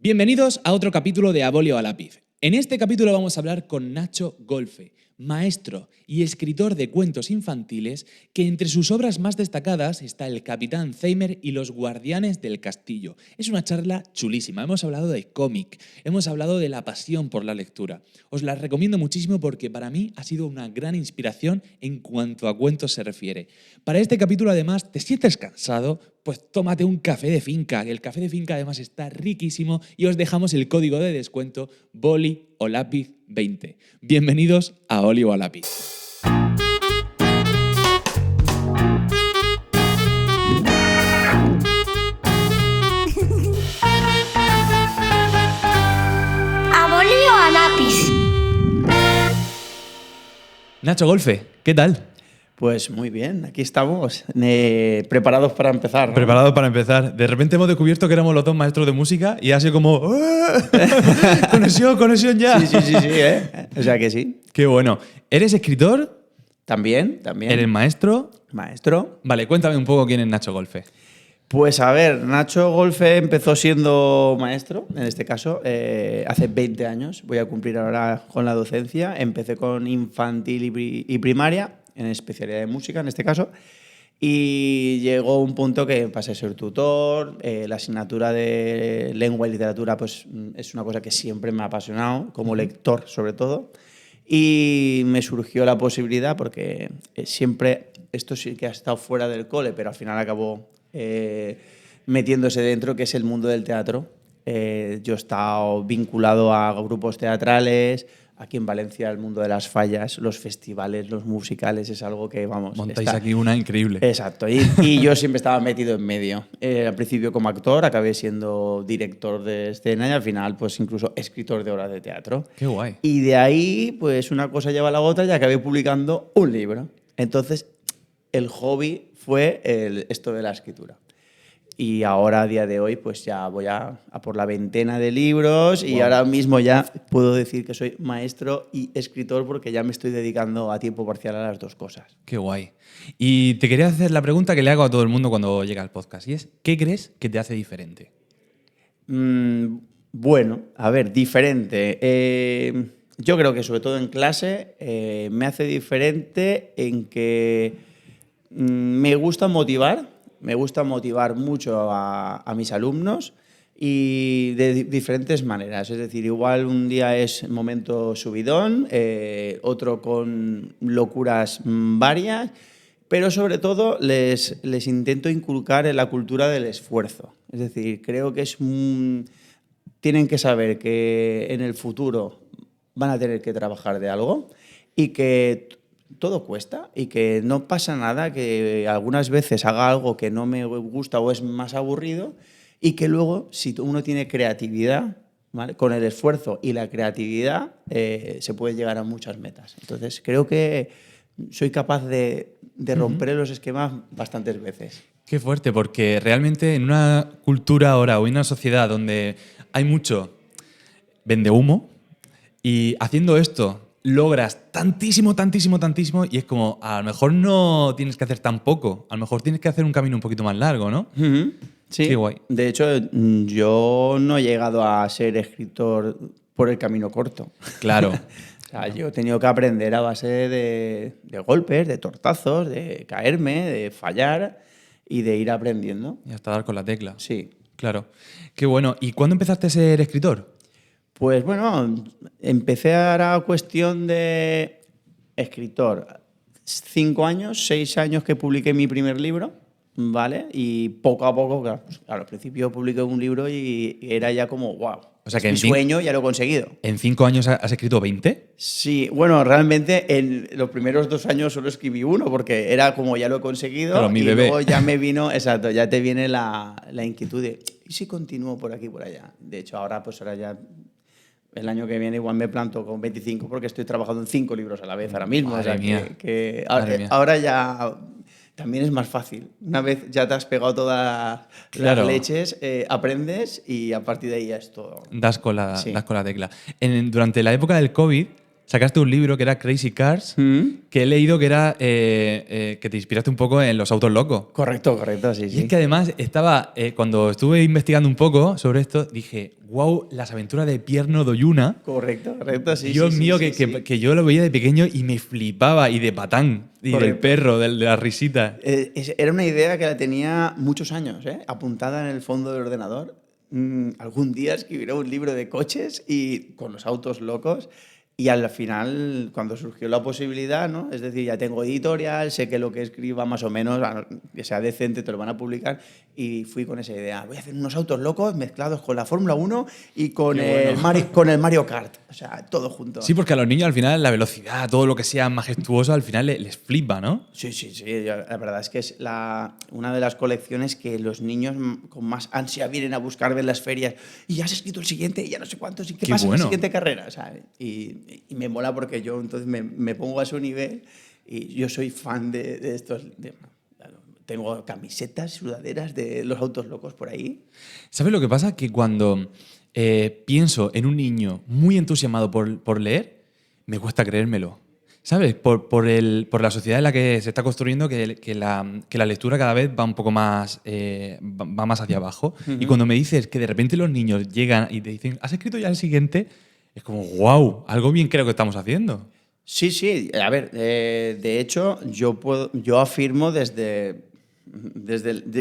Bienvenidos a otro capítulo de Abolio a lápiz. En este capítulo vamos a hablar con Nacho Golfe, maestro y escritor de cuentos infantiles, que entre sus obras más destacadas está El Capitán Zeimer y Los Guardianes del Castillo. Es una charla chulísima. Hemos hablado de cómic, hemos hablado de la pasión por la lectura. Os la recomiendo muchísimo porque para mí ha sido una gran inspiración en cuanto a cuentos se refiere. Para este capítulo, además, ¿te sientes cansado? Pues tómate un café de finca, que el café de finca además está riquísimo, y os dejamos el código de descuento Boli o Lápiz 20. Bienvenidos a Boli o Lápiz. ¿A boli o a lápiz? Nacho Golfe, ¿qué tal? Pues muy bien, aquí estamos, preparados para empezar, ¿no? Preparado para empezar. De repente hemos descubierto que éramos los dos maestros de música y ha sido como conexión ya. Sí, O sea que sí. Qué bueno. ¿Eres escritor? También. ¿Eres maestro? Maestro. Vale, cuéntame un poco quién es Nacho Golfe. Pues a ver, Nacho Golfe empezó siendo maestro, en este caso, hace 20 años. Voy a cumplir ahora con la docencia. Empecé con infantil y primaria, en especialidad de música, en este caso. Y llegó un punto que pasé a ser tutor. La asignatura de lengua y literatura pues, es una cosa que siempre me ha apasionado, como lector sobre todo. Y me surgió la posibilidad, porque siempre, esto sí que ha estado fuera del cole, pero al final acabó metiéndose dentro, que es el mundo del teatro. Yo he estado vinculado a grupos teatrales. Aquí en Valencia, el mundo de las fallas, los festivales, los musicales, es algo que, vamos... Montáis aquí una increíble. Exacto. Y yo siempre estaba metido en medio. Al principio como actor, acabé siendo director de escena y al final, pues incluso escritor de obras de teatro. Qué guay. Y de ahí, pues una cosa lleva a la otra y acabé publicando un libro. Entonces, el hobby fue esto de la escritura. Y ahora, a día de hoy, pues ya voy a por la 20 de libros. Wow. Y ahora mismo ya puedo decir que soy maestro y escritor porque ya me estoy dedicando a tiempo parcial a las dos cosas. Qué guay. Y te quería hacer la pregunta que le hago a todo el mundo cuando llega al podcast, y es, ¿qué crees que te hace diferente? Bueno, a ver, diferente. Yo creo que sobre todo en clase me hace diferente en que me gusta motivar. Me gusta motivar mucho a mis alumnos y de diferentes maneras. Es decir, igual un día es momento subidón, otro con locuras varias, pero sobre todo les intento inculcar en la cultura del esfuerzo. Es decir, creo que tienen que saber que en el futuro van a tener que trabajar de algo y que todo cuesta y que no pasa nada, que algunas veces haga algo que no me gusta o es más aburrido y que luego, si uno tiene creatividad, ¿vale? Con el esfuerzo y la creatividad se puede llegar a muchas metas. Entonces, creo que soy capaz de romper los esquemas bastantes veces. Qué fuerte, porque realmente en una cultura ahora o en una sociedad donde hay mucho vendehumo y haciendo esto logras tantísimo y es como, a lo mejor no tienes que hacer tan poco, a lo mejor tienes que hacer un camino un poquito más largo, ¿no? Sí, qué guay. De hecho, yo no he llegado a ser escritor por el camino corto. Claro. O sea, yo he tenido que aprender a base de golpes, de tortazos, de caerme, de fallar y de ir aprendiendo. Y hasta dar con la tecla. Sí. Claro. Qué bueno. ¿Y cuándo empezaste a ser escritor? Pues bueno, empecé ahora cuestión de escritor. 5 años, 6 años que publiqué mi primer libro, ¿vale? Y poco a poco, claro, al principio publiqué un libro y era ya como, wow, o sea que mi sueño ya lo he conseguido. ¿En 5 años has escrito 20? Sí, bueno, realmente en los primeros 2 años solo escribí uno porque era como ya lo he conseguido. Claro, mi y bebé. Luego ya me vino, exacto, ya te viene la inquietud de, ¿y si continúo por aquí y por allá? De hecho, ahora ya... El año que viene igual me planto con 25 porque estoy trabajando en 5 libros a la vez ahora mismo. Madre mía. Ahora ya también es más fácil. Una vez ya te has pegado todas las leches, aprendes y a partir de ahí ya es todo. Das con la tecla. Durante la época del COVID sacaste un libro que era Crazy Cars, que he leído que era que te inspiraste un poco en los autos locos. Correcto, sí, Y sí. es que además estaba, cuando estuve investigando un poco sobre esto, dije, wow, las aventuras de Pierno Doyuna. Correcto, sí. Dios sí, mío, sí, que yo lo veía de pequeño y me flipaba, y de Patán, y del Correcto. perro, de la risita. Era una idea que la tenía muchos años, apuntada en el fondo del ordenador. Algún día escribiré un libro de coches y con los autos locos. Y al final, cuando surgió la posibilidad, ¿no? Es decir, ya tengo editorial, sé que lo que escriba más o menos, que sea decente, te lo van a publicar. Y fui con esa idea. Voy a hacer unos autos locos mezclados con la Fórmula 1 y con, Qué bueno. con el Mario Kart. O sea, todo junto. Sí, porque a los niños al final la velocidad, todo lo que sea majestuoso, al final les flipa, ¿no? Sí. La verdad es que es una de las colecciones que los niños con más ansia vienen a buscar ver las ferias. Y ya has escrito el siguiente, y ya no sé cuántos, y qué pasa en la siguiente carrera, ¿sabes? Y me mola porque yo entonces me pongo a su nivel y yo soy fan de estos. Tengo camisetas, sudaderas de los autos locos por ahí. ¿Sabes lo que pasa? Que cuando pienso en un niño muy entusiasmado por leer, me cuesta creérmelo. ¿Sabes? Por la sociedad en la que se está construyendo, que la lectura cada vez va un poco más, va más hacia abajo. Y cuando me dices que de repente los niños llegan y te dicen, ¿has escrito ya el siguiente? Es como, wow, algo bien creo que estamos haciendo. Sí. A ver, de hecho, yo afirmo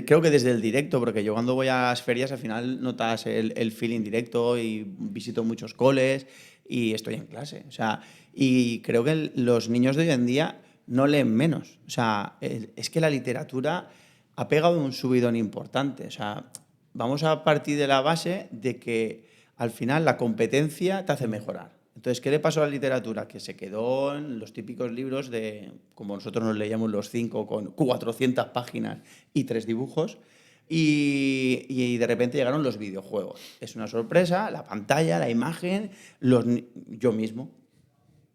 creo que desde el directo, porque yo cuando voy a las ferias al final notas el feeling directo y visito muchos coles y estoy en clase. O sea, y creo que los niños de hoy en día no leen menos. O sea, es que la literatura ha pegado un subidón importante. O sea, vamos a partir de la base de que al final la competencia te hace mejorar. Entonces, ¿qué le pasó a la literatura? Que se quedó en los típicos libros de, como nosotros nos leíamos los 5 con 400 páginas y 3 dibujos, y de repente llegaron los videojuegos. Es una sorpresa, la pantalla, la imagen, yo mismo.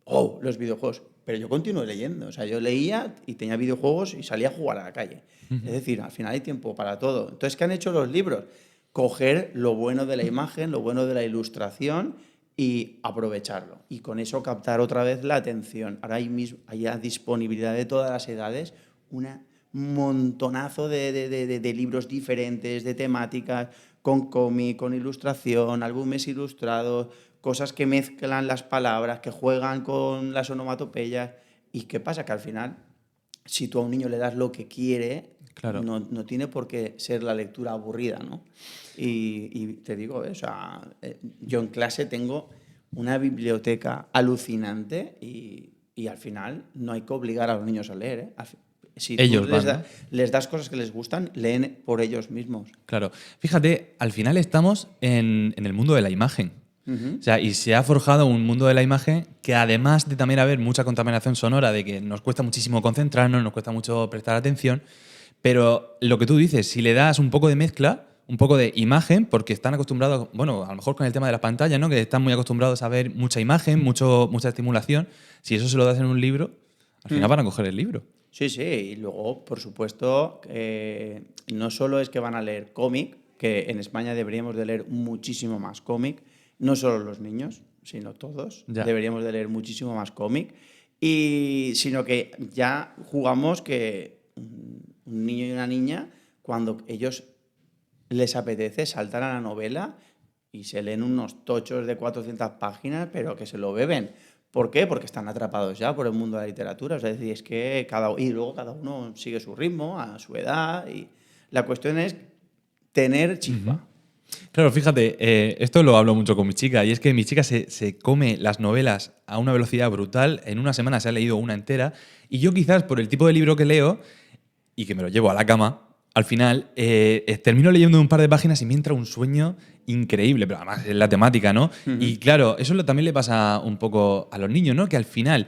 ¡Oh, los videojuegos! Pero yo continué leyendo. O sea, yo leía y tenía videojuegos y salía a jugar a la calle. Es decir, al final hay tiempo para todo. Entonces, ¿qué han hecho los libros? Coger lo bueno de la imagen, lo bueno de la ilustración y aprovecharlo. Y con eso captar otra vez la atención. Ahora hay a disponibilidad de todas las edades un montonazo de libros diferentes, de temáticas, con cómic, con ilustración, álbumes ilustrados, cosas que mezclan las palabras, que juegan con las onomatopeyas. ¿Y qué pasa? Que al final, si tú a un niño le das lo que quiere, Claro. no tiene por qué ser la lectura aburrida, ¿no? Y te digo, o sea, yo en clase tengo una biblioteca alucinante y al final no hay que obligar a los niños a leer, ¿eh? Si Ellos tú van, ¿no? les das cosas que les gustan, leen por ellos mismos. Claro. Fíjate, al final estamos en el mundo de la imagen. O sea, y se ha forjado un mundo de la imagen que, además de también haber mucha contaminación sonora, de que nos cuesta muchísimo concentrarnos, nos cuesta mucho prestar atención, pero lo que tú dices, si le das un poco de mezcla, un poco de imagen, porque están acostumbrados, bueno, a lo mejor con el tema de las pantallas, ¿no? Que están muy acostumbrados a ver mucha imagen, mucha estimulación. Si eso se lo das en un libro, al final van a coger el libro. Sí, y luego, por supuesto, no solo es que van a leer cómic, que en España deberíamos de leer muchísimo más cómic, no solo los niños, sino todos, deberíamos de leer muchísimo más cómic, sino que ya jugamos que un niño y una niña, cuando ellos les apetece, saltan a la novela y se leen unos tochos de 400 páginas, pero que se lo beben. ¿Por qué? Porque están atrapados ya por el mundo de la literatura. O sea, es decir, es que luego cada uno sigue su ritmo, a su edad, y la cuestión es tener chispa. Claro, fíjate, esto lo hablo mucho con mi chica, y es que mi chica se come las novelas a una velocidad brutal. En una semana se ha leído una entera, y yo, quizás por el tipo de libro que leo y que me lo llevo a la cama, al final termino leyendo un par de páginas y me entra un sueño increíble, pero además es la temática, ¿no? Y claro, eso también le pasa un poco a los niños, ¿no? Que al final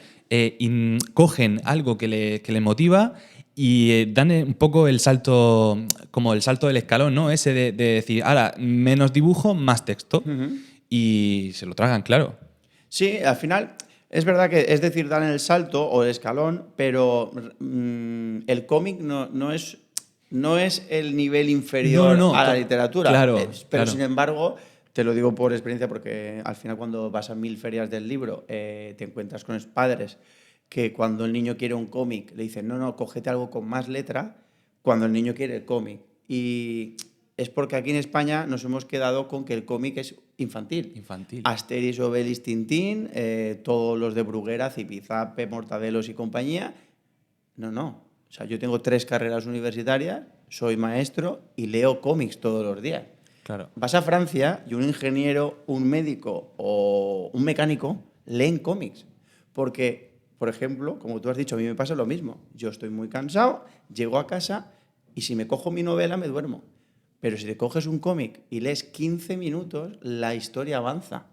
cogen algo que le motiva y dan un poco el salto, como el salto del escalón, ¿no? Ese de decir, ahora, menos dibujo, más texto. Y se lo tragan, claro. Sí, al final es verdad que es decir, dan el salto o el escalón, pero el cómic no es el nivel inferior a la literatura. Claro, pero claro. sin embargo, Te lo digo por experiencia porque al final cuando vas a 1000 ferias del libro te encuentras con los padres que cuando el niño quiere un cómic le dicen no, cógete algo con más letra cuando el niño quiere el cómic. Y es porque aquí en España nos hemos quedado con que el cómic es infantil. Infantil. Asterix, Obelix, Tintín, todos los de Bruguera, Zipizape, Mortadelos y compañía. No. O sea, yo tengo 3 carreras universitarias, soy maestro y leo cómics todos los días. Claro. Vas a Francia y un ingeniero, un médico o un mecánico leen cómics. Porque, por ejemplo, como tú has dicho, a mí me pasa lo mismo. Yo estoy muy cansado, llego a casa y si me cojo mi novela me duermo. Pero si te coges un cómic y lees 15 minutos, la historia avanza.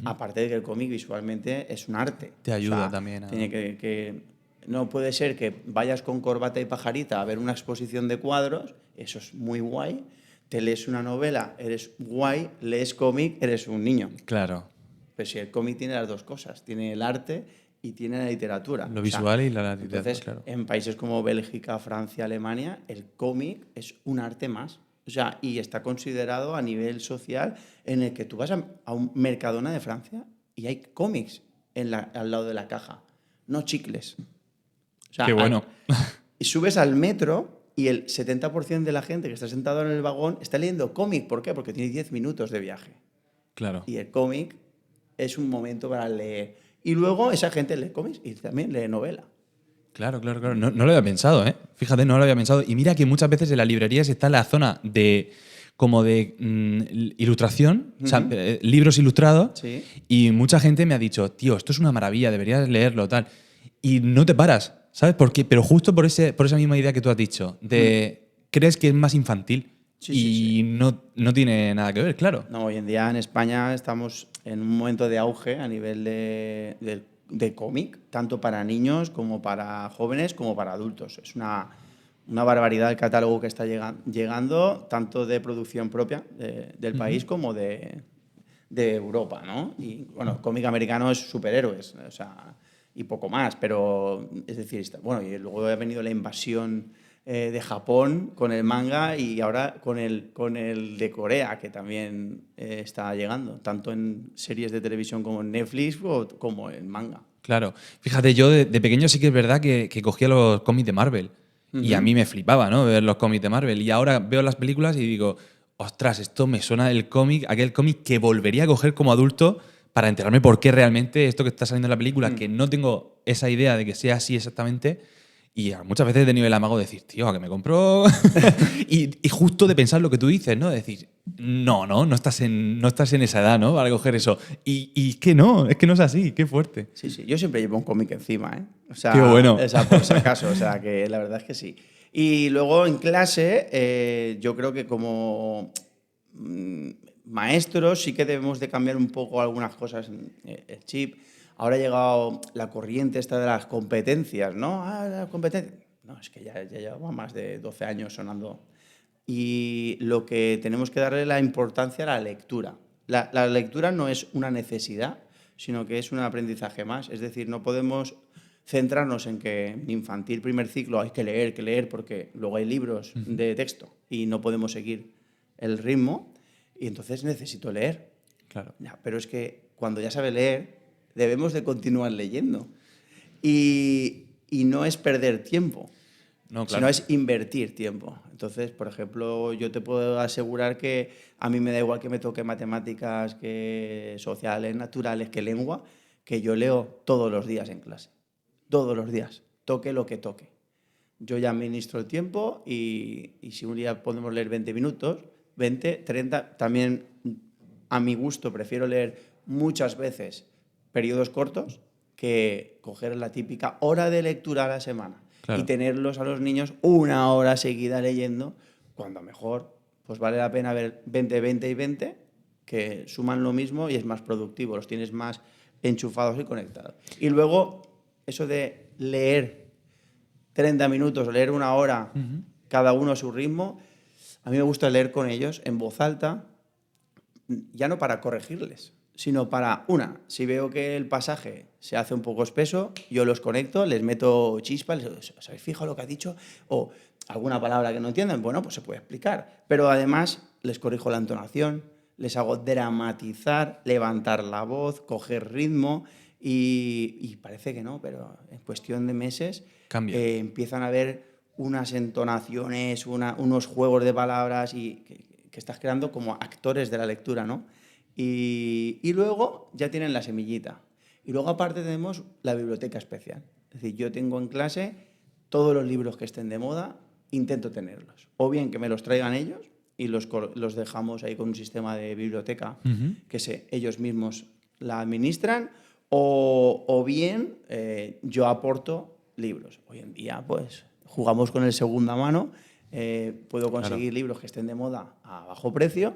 Aparte de que el cómic visualmente es un arte. Te ayuda también a... Tiene no puede ser que vayas con corbata y pajarita a ver una exposición de cuadros, eso es muy guay. Te lees una novela, eres guay, lees cómic, eres un niño. Claro. Pero si el cómic tiene las dos cosas, tiene el arte y tiene la literatura. Lo visual y la literatura, entonces, claro. En países como Bélgica, Francia, Alemania, el cómic es un arte más. O sea, y está considerado a nivel social en el que tú vas a un Mercadona de Francia y hay cómics al lado de la caja, no chicles. O sea, qué bueno. Y subes al metro y el 70% de la gente que está sentado en el vagón está leyendo cómic. ¿Por qué? Porque tiene 10 minutos de viaje. Claro. Y el cómic es un momento para leer. Y luego esa gente lee cómics y también lee novela. Claro. No lo había pensado, ¿eh? Fíjate, no lo había pensado. Y mira que muchas veces en las librerías está la zona de ilustración, o sea, libros ilustrados, Sí. y mucha gente me ha dicho, tío, esto es una maravilla, deberías leerlo, tal. Y no te paras, ¿sabes por qué? Pero justo por esa misma idea que tú has dicho, crees que es más infantil y no tiene nada que ver, claro. No, hoy en día en España estamos en un momento de auge a nivel de cómic, tanto para niños como para jóvenes como para adultos. Es una barbaridad el catálogo que está llegando, tanto de producción propia del país como de Europa, ¿no? Y bueno, cómic americano es superhéroes, o sea, y poco más, pero es decir, bueno, y luego ha venido la invasión de Japón con el manga y ahora con el de Corea, que también está llegando, tanto en series de televisión como en Netflix como en manga. Claro. Fíjate, yo de pequeño sí que es verdad que cogía los cómics de Marvel. Y a mí me flipaba, ¿no? Ver los cómics de Marvel. Y ahora veo las películas y digo, ostras, esto me suena del cómic, aquel cómic que volvería a coger como adulto para enterarme por qué realmente esto que está saliendo en la película, que no tengo esa idea de que sea así exactamente. Y muchas veces he tenido el amago de decir, tío, ¿a que me compró? y justo de pensar lo que tú dices, ¿no? De decir, no estás en esa edad, ¿no? Para coger eso. Y es que no es así, qué fuerte. Sí, yo siempre llevo un cómic encima, ¿eh? O sea, qué bueno. O sea, por si acaso, o sea, que la verdad es que sí. Y luego en clase, yo creo que como maestros sí que debemos de cambiar un poco algunas cosas, el chip. Ahora ha llegado la corriente esta de las competencias, ¿no? Las competencias. No, es que ya lleva más de 12 años sonando. Y lo que tenemos que darle la importancia a la lectura. La lectura no es una necesidad, sino que es un aprendizaje más. Es decir, no podemos centrarnos en que en infantil primer ciclo hay que leer, porque luego hay libros de texto y no podemos seguir el ritmo. Y entonces necesito leer. Claro. Ya, pero es que cuando ya sabe leer, debemos de continuar leyendo. Y no es perder tiempo, sino es invertir tiempo. Entonces, por ejemplo, yo te puedo asegurar que a mí me da igual que me toque matemáticas, que sociales, naturales, que lengua, que yo leo todos los días en clase. Todos los días, toque lo que toque. Yo ya administro el tiempo y si un día podemos leer 20 minutos, 20, 30, también a mi gusto prefiero leer muchas veces periodos cortos que coger la típica hora de lectura a la semana. Claro. Y tenerlos a los niños una hora seguida leyendo, cuando mejor pues vale la pena ver 20, 20 y 20, que suman lo mismo y es más productivo, los tienes más enchufados y conectados. Y luego, eso de leer 30 minutos o leer una hora, cada uno a su ritmo, a mí me gusta leer con ellos en voz alta, ya no para corregirles, sino para, si veo que el pasaje se hace un poco espeso, yo los conecto, les meto chispa, ¿os habéis fijado lo que ha dicho? O alguna palabra que no entiendan, bueno, pues se puede explicar. Pero además les corrijo la entonación, les hago dramatizar, levantar la voz, coger ritmo y parece que no, pero en cuestión de meses Cambia. empiezan a haber unas entonaciones, unos juegos de palabras y que estás creando como actores de la lectura, ¿no? Y luego ya tienen la semillita. Y luego aparte tenemos la biblioteca especial. Es decir, yo tengo en clase todos los libros que estén de moda, intento tenerlos. O bien que me los traigan ellos y los dejamos ahí con un sistema de biblioteca que ellos mismos la administran, o bien yo aporto libros. Hoy en día pues jugamos con el segunda mano, puedo conseguir libros que estén de moda a bajo precio,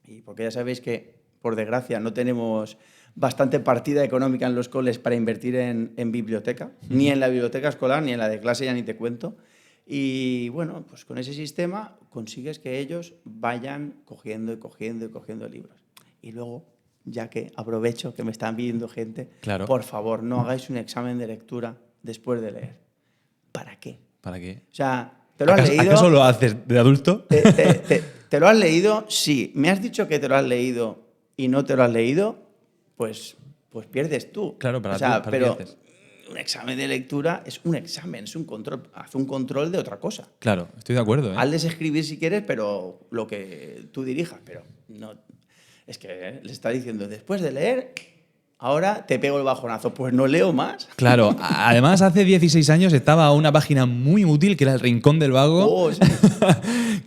y porque ya sabéis que por desgracia no tenemos bastante partida económica en los coles para invertir en biblioteca, ni en la biblioteca escolar, ni en la de clase, ya ni te cuento. Y bueno, pues con ese sistema consigues que ellos vayan cogiendo y cogiendo y cogiendo libros. Y luego, ya que aprovecho que me están viendo gente, Claro. por favor, no hagáis un examen de lectura después de leer. ¿Para qué? ¿Para qué? O sea, ¿te lo has leído? ¿Acaso lo haces de adulto? ¿Te lo has leído? Sí. ¿Me has dicho que te lo has leído y no te lo has leído? Pues pierdes tú. Claro, para ti pero haces. un examen de lectura es un examen, es un control. Haz un control de otra cosa. Claro, estoy de acuerdo. Hazles escribir si quieres, pero lo que tú dirijas. Pero no. Es que le está diciendo, después de leer, ahora te pego el bajonazo. Pues no leo más. Claro, además hace 16 años estaba una página muy útil que era El Rincón del Vago, Oh, sí.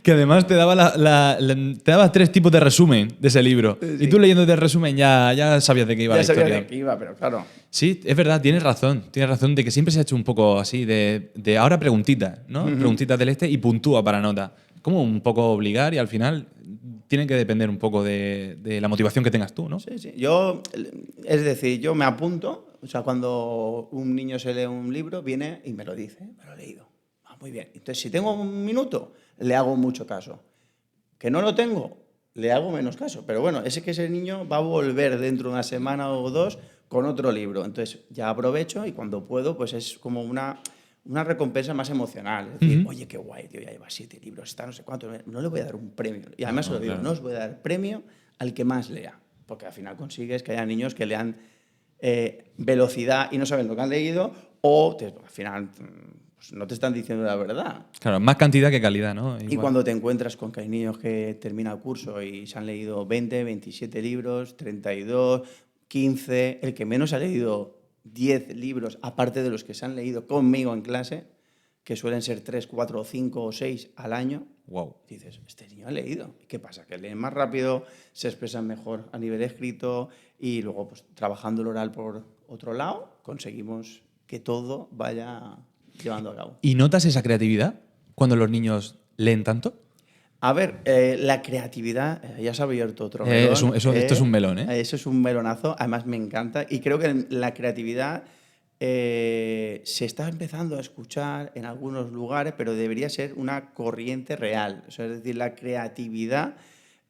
que además te daba, te daba 3 tipos de resumen de ese libro. Sí. Y tú leyéndote el resumen ya sabías de qué iba Ya la sabía historia. de qué iba, pero claro. Sí, es verdad, tienes razón de que siempre se ha hecho un poco así, de ahora preguntitas, ¿no? Preguntitas del y puntúa para nota. Como un poco obligar y al final tiene que depender un poco de la motivación que tengas tú, ¿no? Sí, sí. Es decir, yo me apunto, o sea, cuando un niño se lee un libro, viene y me lo dice, me lo he leído. Ah, muy bien. Entonces, si tengo un minuto, le hago mucho caso. Que no lo tengo, le hago menos caso. Pero bueno, que ese niño va a volver dentro de una semana o dos con otro libro. Entonces, ya aprovecho y cuando puedo, pues es como una recompensa más emocional. Es decir, oye, qué guay, tío, ya lleva 7 libros, está no sé cuánto. No le voy a dar un premio. Y además se lo digo, claro. no os voy a dar premio al que más lea. Porque al final consigues que haya niños que lean velocidad y no saben lo que han leído, o al final pues no te están diciendo la verdad. Claro, más cantidad que calidad, ¿no? Y cuando te encuentras con que hay niños que terminan el curso y se han leído 20, 27 libros, 32, 15, el que menos ha leído 10 libros, aparte de los que se han leído conmigo en clase, que suelen ser 3, 4, 5 o 6 al año, wow. dices, este niño ha leído. ¿Y qué pasa? Que leen más rápido, se expresan mejor a nivel escrito y luego, pues, trabajando el oral por otro lado, conseguimos que todo vaya llevando a cabo. ¿Y notas esa creatividad cuando los niños leen tanto? A ver, la creatividad, ya se ha abierto otro melón. Esto es un melón, ¿eh? Eso es un melonazo, además me encanta. Y creo que la creatividad se está empezando a escuchar en algunos lugares, pero debería ser una corriente real. O sea, es decir, la creatividad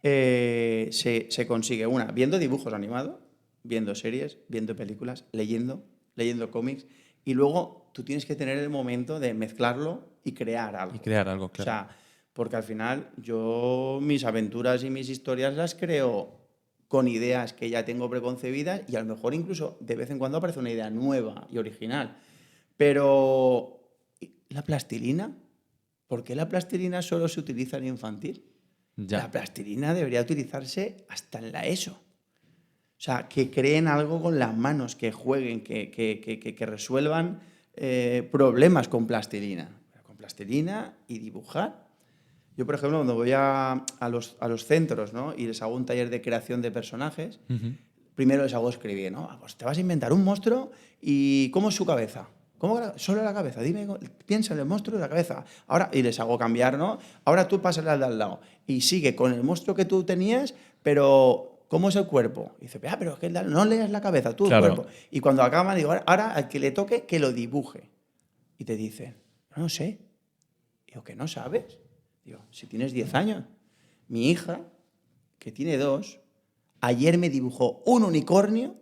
se consigue, viendo dibujos animados, viendo series, viendo películas, leyendo cómics, y luego tú tienes que tener el momento de mezclarlo y crear algo. Claro. O sea, porque al final yo mis aventuras y mis historias las creo con ideas que ya tengo preconcebidas y a lo mejor incluso de vez en cuando aparece una idea nueva y original. Pero ¿la plastilina? ¿Por qué la plastilina solo se utiliza en infantil? Ya. La plastilina debería utilizarse hasta en la ESO. O sea, que creen algo con las manos, que jueguen, que resuelvan problemas con plastilina. Con plastilina y dibujar. Yo, por ejemplo, cuando voy a los centros, ¿no? Y les hago un taller de creación de personajes, primero les hago escribir, ¿no? Pues te vas a inventar un monstruo y ¿cómo es su cabeza? ¿Cómo? Solo la cabeza. Dime, piensa en el monstruo de la cabeza. Ahora, y les hago cambiar, ¿no? Ahora tú pásale al de al lado y sigue con el monstruo que tú tenías, pero ¿cómo es el cuerpo? Y dice, pero es que no leas la cabeza, tú Claro. el cuerpo. Y cuando acaba, digo, ahora al que le toque, que lo dibuje. Y te dice, no sé. Digo, ¿que no sabes? Digo, si tienes 10 años. Mi hija, que tiene 2, ayer me dibujó un unicornio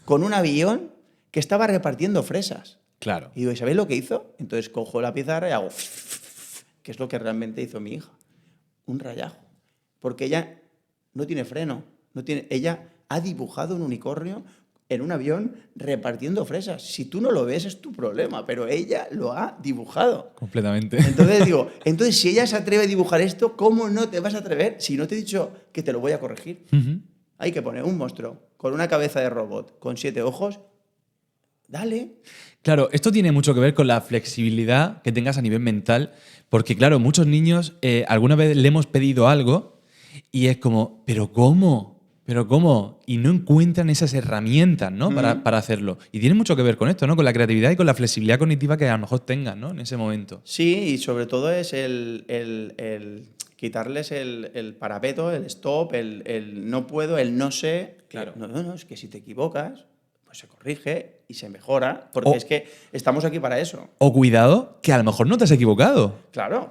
con un avión que estaba repartiendo fresas. Claro. Y digo, ¿y sabéis lo que hizo? Entonces cojo la pizarra y hago, que es lo que realmente hizo mi hija. Un rayajo. Porque ella no tiene freno. Ella ha dibujado un unicornio en un avión repartiendo fresas. Si tú no lo ves es tu problema, pero ella lo ha dibujado. Completamente. Entonces digo, si ella se atreve a dibujar esto, ¿cómo no te vas a atrever si no te he dicho que te lo voy a corregir? Hay que poner un monstruo con una cabeza de robot, con 7 ojos. Dale. Claro, esto tiene mucho que ver con la flexibilidad que tengas a nivel mental, porque claro, muchos niños alguna vez le hemos pedido algo y es como, ¿pero cómo? ¿Pero cómo? Y no encuentran esas herramientas, ¿no? Para hacerlo. Y tiene mucho que ver con esto, ¿no? Con la creatividad y con la flexibilidad cognitiva que a lo mejor tengan, ¿no? En ese momento. Sí, y sobre todo es el quitarles el parapeto, el stop, el no puedo, el no sé. Claro. No, es que si te equivocas, pues se corrige y se mejora, porque es que estamos aquí para eso. O cuidado, que a lo mejor no te has equivocado. Claro.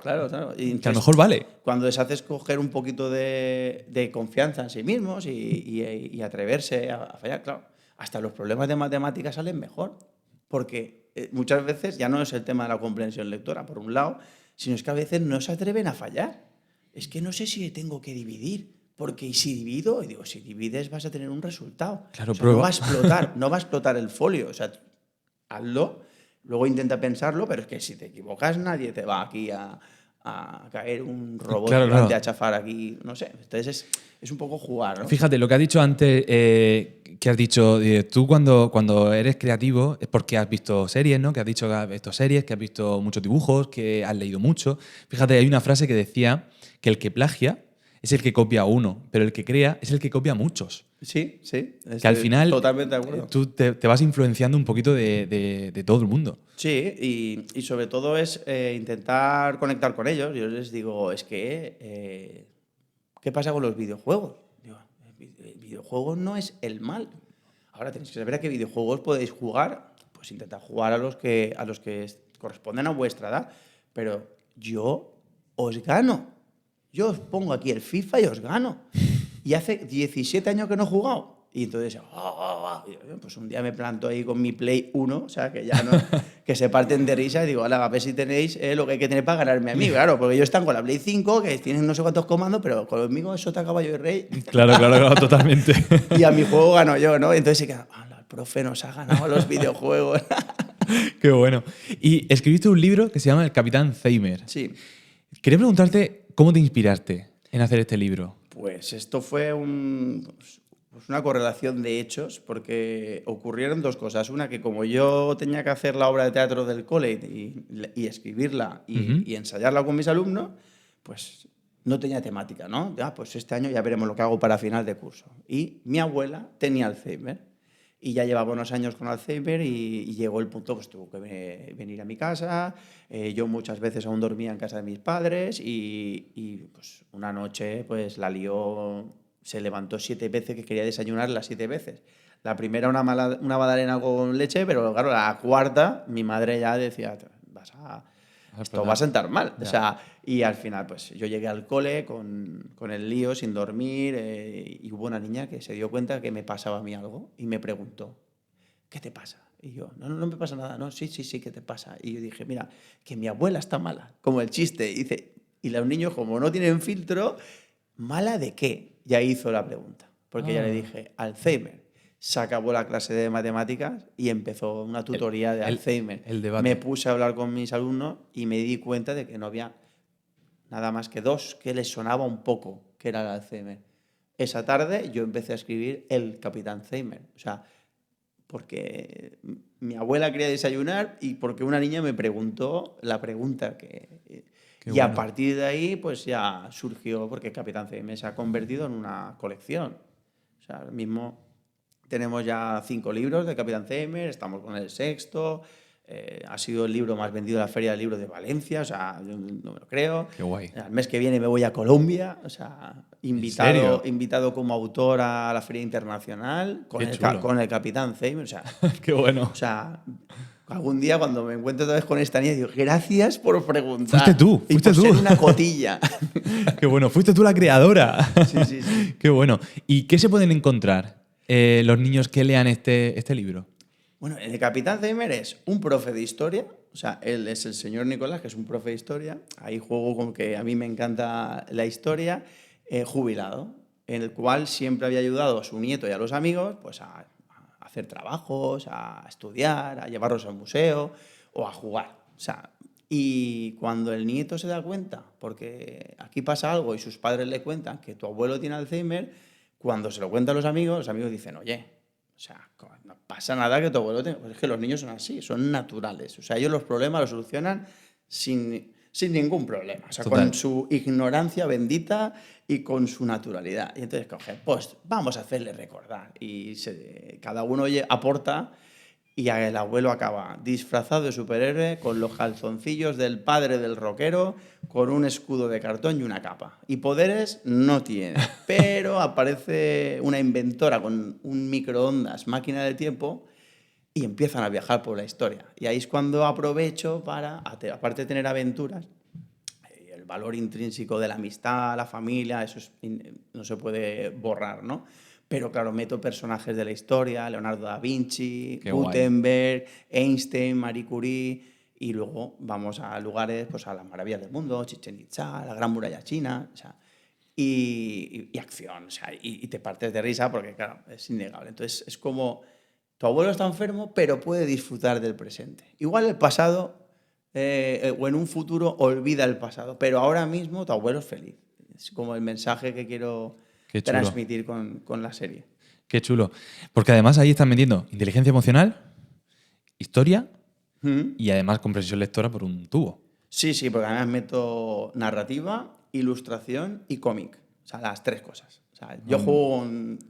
Y entonces, Que a lo mejor vale. Cuando les haces coger un poquito de confianza en sí mismos y atreverse a fallar, claro, hasta los problemas de matemáticas salen mejor. Porque muchas veces ya no es el tema de la comprensión lectora, por un lado, sino es que a veces no se atreven a fallar. Es que no sé si tengo que dividir, porque si divido, y digo, si divides vas a tener un resultado. Claro, o sea, no va a explotar el folio. O sea, hazlo, luego intenta pensarlo, pero es que si te equivocas nadie te va aquí a caer un robot gigante a chafar aquí, no sé. Entonces es un poco jugar, ¿no? Fíjate, lo que has dicho antes, que has dicho, tú cuando eres creativo es porque has visto series, ¿no? Que has dicho que has visto series, que has visto muchos dibujos, que has leído mucho. Fíjate, hay una frase que decía que el que plagia es el que copia a uno, pero el que crea es el que copia a muchos. Sí. Que al final totalmente de acuerdo. Tú te vas influenciando un poquito de todo el mundo. Sí, y sobre todo es intentar conectar con ellos. Yo les digo, es que, ¿qué pasa con los videojuegos? Digo, el videojuego no es el mal. Ahora tenéis que saber a qué videojuegos podéis jugar. Pues intentad jugar a los que corresponden a vuestra edad. Pero yo os gano. Yo os pongo aquí el FIFA y os gano. Y hace 17 años que no he jugado. Y entonces, pues un día me planto ahí con mi Play 1, o sea, que ya no, que se parten de risa y digo, a ver si tenéis lo que hay que tener para ganarme a mí. Claro, porque ellos están con la Play 5, que tienen no sé cuántos comandos, pero conmigo es sota, caballo y rey. Claro, totalmente. Y a mi juego gano yo, ¿no? Entonces se quedan, el profe nos ha ganado los videojuegos. Qué bueno. Y escribiste un libro que se llama El Capitán Zeimer. Sí. Quería preguntarte cómo te inspiraste en hacer este libro. Pues esto fue una correlación de hechos, porque ocurrieron dos cosas. Una, que como yo tenía que hacer la obra de teatro del cole y escribirla y ensayarla con mis alumnos, pues no tenía temática, ¿no? Pues este año ya veremos lo que hago para final de curso. Y mi abuela tenía Alzheimer. Y ya llevaba unos años con Alzheimer y llegó el punto, pues tuvo que venir a mi casa. Yo muchas veces aún dormía en casa de mis padres y pues una noche pues la lió, se levantó 7 veces, que quería desayunar las 7 veces. La primera una magdalena con leche, pero claro, la cuarta mi madre ya decía, esto va a sentar mal. O sea, y al final pues yo llegué al cole con el lío, sin dormir, y hubo una niña que se dio cuenta que me pasaba a mí algo y me preguntó, ¿qué te pasa? Y yo, no me pasa nada. No, sí, ¿qué te pasa? Y yo dije, mira, que mi abuela está mala, como el chiste. Y los niños, como no tienen filtro, ¿mala de qué? Ya hizo la pregunta, porque ya le dije, Alzheimer. Se acabó la clase de matemáticas y empezó una tutoría de Alzheimer. El debate. Me puse a hablar con mis alumnos y me di cuenta de que no había nada más que 2 que les sonaba un poco que era el Alzheimer. Esa tarde yo empecé a escribir El Capitán Zeimer. O sea, porque mi abuela quería desayunar y porque una niña me preguntó la pregunta y a partir de ahí pues ya surgió, porque el Capitán Zeimer se ha convertido en una colección. O sea, ahora mismo tenemos ya 5 libros de Capitán Zeimer, estamos con el 6º, ha sido el libro más vendido en la Feria del Libro de Valencia, o sea, yo no me lo creo. Qué guay. El mes que viene me voy a Colombia, o sea, invitado como autor a la Feria Internacional con el Capitán Zeimer, o sea. Qué bueno. O sea, algún día cuando me encuentro otra vez con esta niña digo, gracias por preguntar. Fuiste tú. Ser una cotilla. Qué bueno, fuiste tú la creadora. Sí. Qué bueno. ¿Y qué se pueden encontrar los niños que lean este libro? Bueno, el Capitán Zeimer es un profe de historia, o sea, él es el señor Nicolás, que es un profe de historia. Ahí juego con que a mí me encanta la historia, jubilado. en el cual siempre había ayudado a su nieto y a los amigos pues a hacer trabajos, a estudiar, a llevarlos al museo o a jugar. O sea, y cuando el nieto se da cuenta, porque aquí pasa algo y sus padres le cuentan que tu abuelo tiene Alzheimer, cuando se lo cuentan los amigos dicen, oye, o sea, no pasa nada que tu abuelo tenga. Pues es que los niños son así, son naturales. O sea, ellos los problemas los solucionan sin ningún problema. O sea, Total. con su ignorancia bendita y con su naturalidad. Y entonces coge, pues vamos a hacerle recordar. Y cada uno aporta y el abuelo acaba disfrazado de superhéroe con los calzoncillos del padre del rockero, con un escudo de cartón y una capa. Y poderes no tiene, pero aparece una inventora con un microondas, máquina del tiempo, y empiezan a viajar por la historia. Y ahí es cuando aprovecho para, aparte de tener aventuras, el valor intrínseco de la amistad, la familia, eso no se puede borrar, ¿no? Pero claro, meto personajes de la historia, Leonardo da Vinci, Qué Gutenberg, Einstein, Marie Curie, y luego vamos a lugares, pues a las maravillas del mundo, Chichén Itzá, la Gran Muralla China, o sea, y acción, o sea, y te partes de risa porque, claro, es innegable. Entonces, es como, tu abuelo está enfermo, pero puede disfrutar del presente. Igual el pasado, o en un futuro, olvida el pasado, pero ahora mismo tu abuelo es feliz. Es como el mensaje que quiero transmitir con la serie. Qué chulo. Porque además ahí están metiendo inteligencia emocional, historia y además comprensión lectora por un tubo. Sí, porque además meto narrativa, ilustración y cómic. O sea, las tres cosas. O sea, yo juego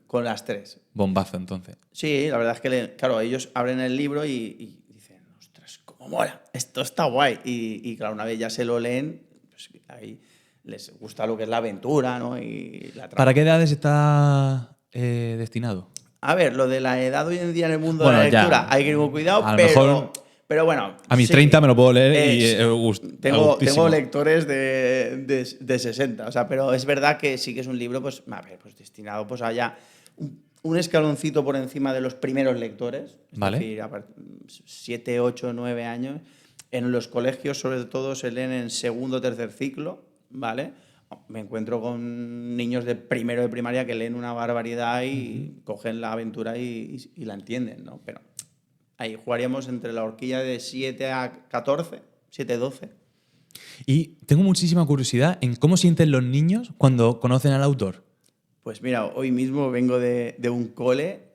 con las tres. Bombazo, entonces. Sí, la verdad es que, claro, ellos abren el libro y dicen, ostras, cómo mola, esto está guay. Y claro, una vez ya se lo leen, pues ahí les gusta lo que es la aventura, ¿no? Y la trama. ¿Para qué edades está destinado? A ver, lo de la edad hoy en día en el mundo Bueno, de la ya. lectura hay que ir con cuidado, A lo mejor pero bueno. a mis 30 me lo puedo leer y tengo lectores de 60, o sea, pero es verdad que sí que es un libro, pues, a ver, pues destinado pues a un escaloncito por encima de los primeros lectores, es Vale. decir, 7, 8, 9 años. En los colegios, sobre todo, se leen en segundo o tercer ciclo, ¿vale? Me encuentro con niños de primero de primaria que leen una barbaridad y cogen la aventura y la entienden, ¿no? Pero ahí jugaríamos entre la horquilla de 7 a 14, 7 a 12. Y tengo muchísima curiosidad en cómo sienten los niños cuando conocen al autor. Pues mira, hoy mismo vengo de un cole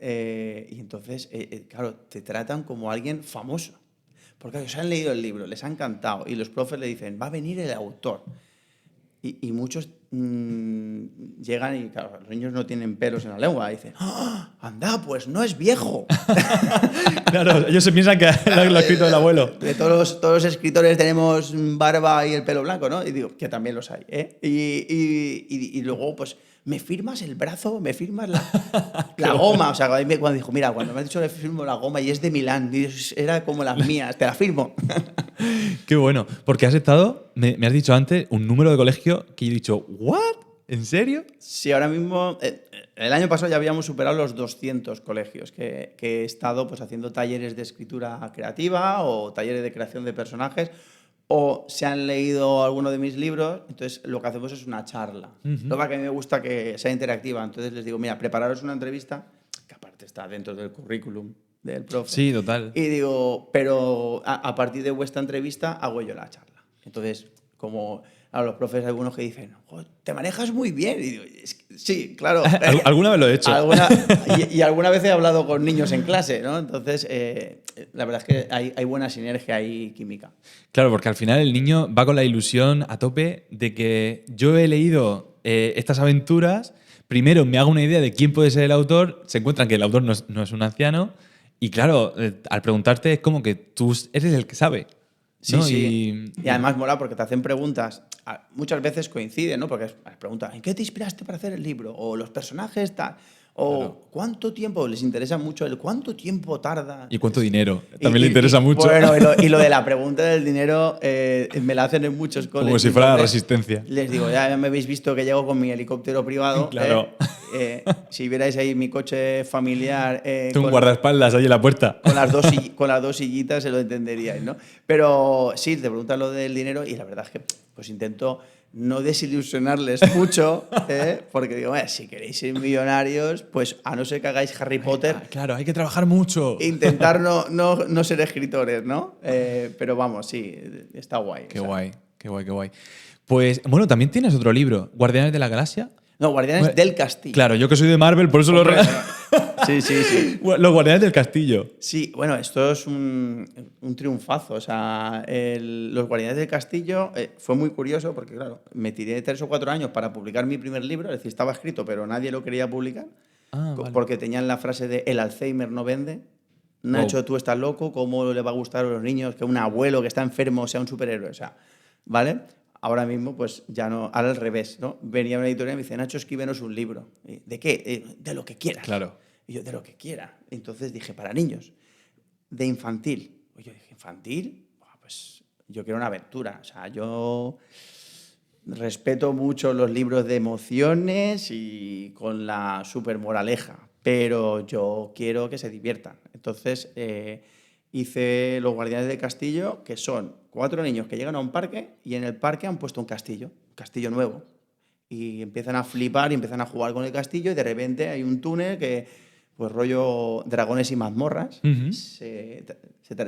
y entonces, claro, te tratan como alguien famoso. Porque ellos han leído el libro, les ha encantado y los profes le dicen, va a venir el autor. Y muchos llegan y, claro, los niños no tienen pelos en la lengua. Y dicen, ¡ah! ¡Anda, pues no es viejo! Claro, ellos se piensan que lo ha escrito el abuelo. De todos los escritores tenemos barba y el pelo blanco, ¿no? Y digo, que también los hay, ¿eh? Y luego, pues, ¿me firmas el brazo? ¿Me firmas la goma? O sea, cuando dijo, mira, cuando me has dicho le firmo la goma y es de Milán, era como las mías, te la firmo. Qué bueno, porque has estado, me has dicho antes, un número de colegio que yo he dicho, ¿what? ¿En serio? Sí, ahora mismo, el año pasado ya habíamos superado los 200 colegios que he estado pues, haciendo talleres de escritura creativa o talleres de creación de personajes, o se han leído alguno de mis libros, entonces lo que hacemos es una charla. Lo que a mí me gusta que sea interactiva, entonces les digo, mira, prepararos una entrevista, que aparte está dentro del currículum del profe. Sí, total. Y digo, pero a partir de vuestra entrevista hago yo la charla. Entonces, como a los profes hay algunos que dicen, te manejas muy bien. Y digo, sí, claro. ¿Alguna vez lo he hecho? Y alguna vez he hablado con niños en clase, ¿no? Entonces, la verdad es que hay buena sinergia, hay química. Claro, porque al final el niño va con la ilusión a tope de que yo he leído estas aventuras, primero me hago una idea de quién puede ser el autor, se encuentran que el autor no es un anciano, y claro, al preguntarte es como que tú eres el que sabe. ¿no? Sí. Y además mola porque te hacen preguntas, muchas veces coinciden, ¿no? Porque preguntan, ¿en qué te inspiraste para hacer el libro? O los personajes tal. O claro. ¿Cuánto tiempo? Les interesa mucho el cuánto tiempo tarda. Y cuánto dinero. También le interesa mucho. Bueno, y lo de la pregunta del dinero me la hacen en muchos colegios. Como si fuera la resistencia. Les digo, ya me habéis visto que llego con mi helicóptero privado. Claro. Si vierais ahí mi coche familiar. Tú un guardaespaldas ahí en la puerta. Con las dos sillitas se lo entenderíais, ¿no? Pero sí, te preguntan lo del dinero y la verdad es que pues intento no desilusionarles mucho, porque digo, si queréis ser millonarios, pues a no ser que hagáis Harry Potter, Claro, hay que trabajar mucho. intentar no ser escritores, ¿no? Pero vamos, sí, está guay. Qué guay, qué guay, qué guay. Pues, bueno, también tienes otro libro, Guardianes de la Galaxia. No, Guardianes del Castillo. Claro, yo que soy de Marvel, por eso lo... Sí. Los Guardianes del Castillo. Sí, bueno, esto es un triunfazo. O sea, Los Guardianes del Castillo fue muy curioso porque, claro, me tiré 3 o 4 años para publicar mi primer libro, es decir, estaba escrito, pero nadie lo quería publicar, Vale. porque tenían la frase de el Alzheimer no vende. Nacho, tú estás loco, ¿cómo le va a gustar a los niños que un abuelo que está enfermo sea un superhéroe? O sea, ¿vale? Ahora mismo, pues ya no, ahora al revés, ¿no? Venía una editorial y me dice, Nacho, escríbenos un libro. ¿De qué? De lo que quieras. Claro. Y yo, de lo que quiera. Entonces dije, para niños, de infantil. Y yo dije, ¿infantil? Pues yo quiero una aventura. O sea, yo respeto mucho los libros de emociones y con la super moraleja, pero yo quiero que se diviertan. Entonces hice Los Guardianes del Castillo, que son 4 niños que llegan a un parque y en el parque han puesto un castillo nuevo. Y empiezan a flipar y empiezan a jugar con el castillo y de repente hay un túnel que, pues rollo dragones y mazmorras, se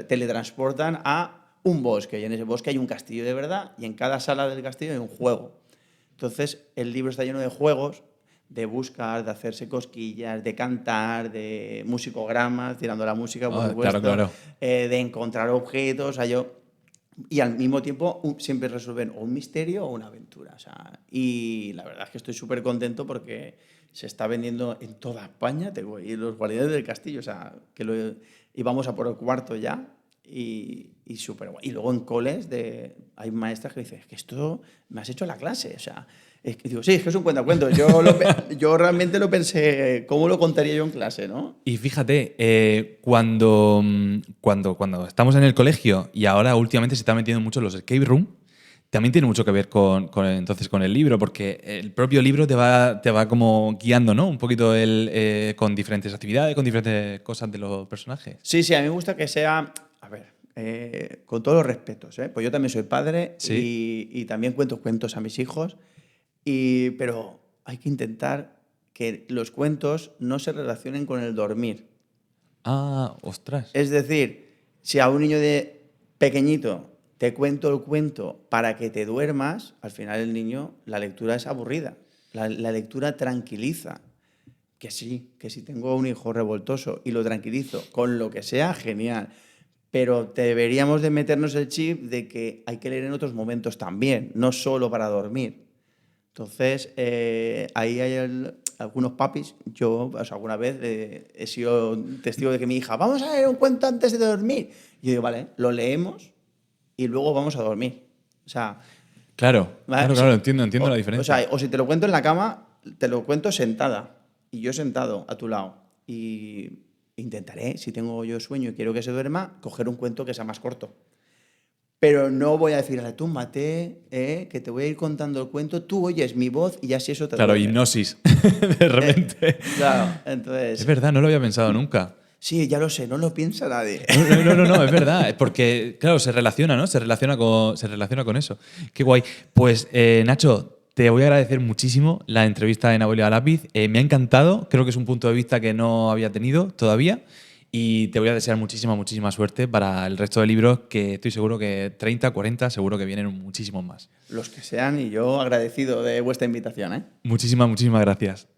teletransportan a un bosque y en ese bosque hay un castillo de verdad y en cada sala del castillo hay un juego. Entonces el libro está lleno de juegos, de buscar, de hacerse cosquillas, de cantar, de musicogramas, tirando la música, por supuesto, claro. De encontrar objetos, y al mismo tiempo siempre resuelven o un misterio o una aventura. O sea, y la verdad es que estoy súper contento porque se está vendiendo en toda España. Y Los Guardianes del Castillo, o sea, y vamos a por el 4º ya. Y súper guay. Y luego en coles hay maestras que dicen, es que esto me has hecho la clase. O sea, es que digo, sí, es que es un cuentacuentos. Yo realmente lo pensé, ¿cómo lo contaría yo en clase, no? Y fíjate, cuando estamos en el colegio y ahora últimamente se está metiendo mucho en los escape room, también tiene mucho que ver entonces con el libro, porque el propio libro te va como guiando, ¿no? Un poquito con diferentes actividades, con diferentes cosas de los personajes. Sí, a mí me gusta que sea, a ver, con todos los respetos, pues yo también soy padre, ¿Sí? y también cuento cuentos a mis hijos, pero hay que intentar que los cuentos no se relacionen con el dormir. Ah, ostras. Es decir, si a un niño pequeñito te cuento el cuento para que te duermas, al final el niño, la lectura es aburrida. La lectura tranquiliza. Que si tengo un hijo revoltoso y lo tranquilizo con lo que sea, genial. Pero deberíamos de meternos el chip de que hay que leer en otros momentos también, no solo para dormir. Entonces, ahí hay algunos papis. Yo, alguna vez he sido testigo de que mi hija, vamos a leer un cuento antes de dormir. Y yo digo, vale, lo leemos y luego vamos a dormir. O sea, Claro, ¿vale? claro, entiendo la diferencia. O sea, o si te lo cuento en la cama, te lo cuento sentada y yo sentado a tu lado. Y intentaré, si tengo yo sueño y quiero que se duerma, coger un cuento que sea más corto. Pero no voy a decirle, túmbate, que te voy a ir contando el cuento, tú oyes mi voz y así eso te Claro, duerme. hipnosis, de repente. Claro, entonces... Es verdad, no lo había pensado nunca. Sí, ya lo sé, no lo piensa nadie. No, es verdad. Es porque, claro, se relaciona, ¿no? Se relaciona con eso. Qué guay. Pues, Nacho, te voy a agradecer muchísimo la entrevista en Abuelo a Lápiz. Me ha encantado. Creo que es un punto de vista que no había tenido todavía. Y te voy a desear muchísima suerte para el resto de libros, que estoy seguro que 30, 40, seguro que vienen muchísimos más. Los que sean, y yo agradecido de vuestra invitación, ¿eh? Muchísimas gracias.